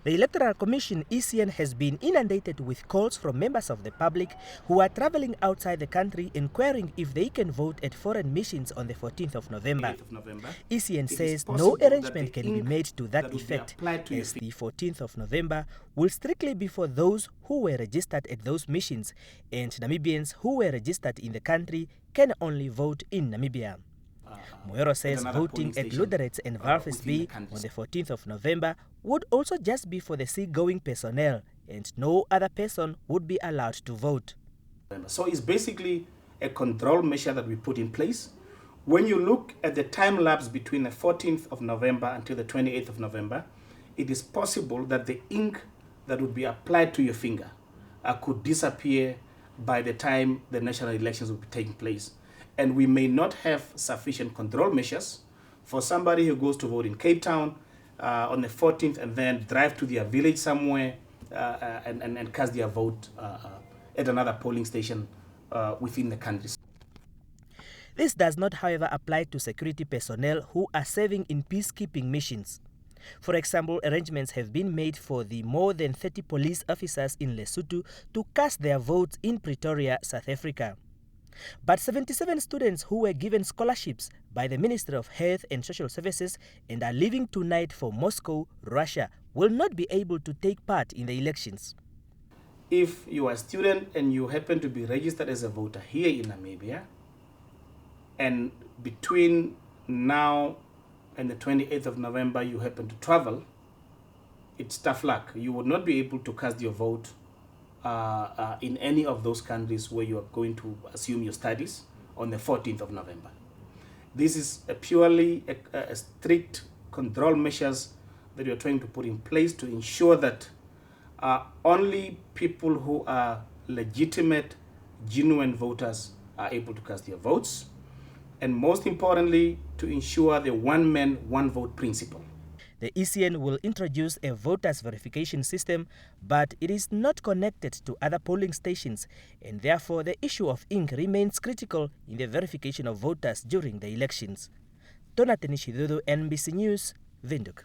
The Electoral Commission (ECN) has been inundated with calls from members of the public who are traveling outside the country inquiring if they can vote at foreign missions on the 14th of November. ECN says no arrangement can be made to that effect, as the 14th of November will strictly be for those who were registered at those missions, and Namibians who were registered in the country can only vote in Namibia. Moero says voting at Luderitz and Walvis Bay on the 14th of November would also just be for the seagoing personnel, and no other person would be allowed to vote. So it's basically a control measure that we put in place. When you look at the time lapse between the 14th of November until the 28th of November, it is possible that the ink that would be applied to your finger could disappear by the time the national elections will be taking place. And we may not have sufficient control measures for somebody who goes to vote in Cape Town on the 14th and then drive to their village somewhere and cast their vote at another polling station within the country. This does not, however, apply to security personnel who are serving in peacekeeping missions. For example, arrangements have been made for the more than 30 police officers in Lesotho to cast their votes in Pretoria, South Africa. But 77 students who were given scholarships by the Ministry of Health and Social Services and are leaving tonight for Moscow, Russia, will not be able to take part in the elections. If you are a student and you happen to be registered as a voter here in Namibia, and between now and the 28th of November you happen to travel, it's tough luck. You will not be able to cast your vote in any of those countries where you are going to assume your studies on the 14th of November. This is purely a strict control measures that we are trying to put in place to ensure that only people who are legitimate, genuine voters are able to cast their votes, and most importantly, to ensure the one man, one vote principle. The ECN will introduce a voters verification system, but it is not connected to other polling stations, and therefore the issue of ink remains critical in the verification of voters during the elections. Donateni Shidudu, NBC News, Windhoek.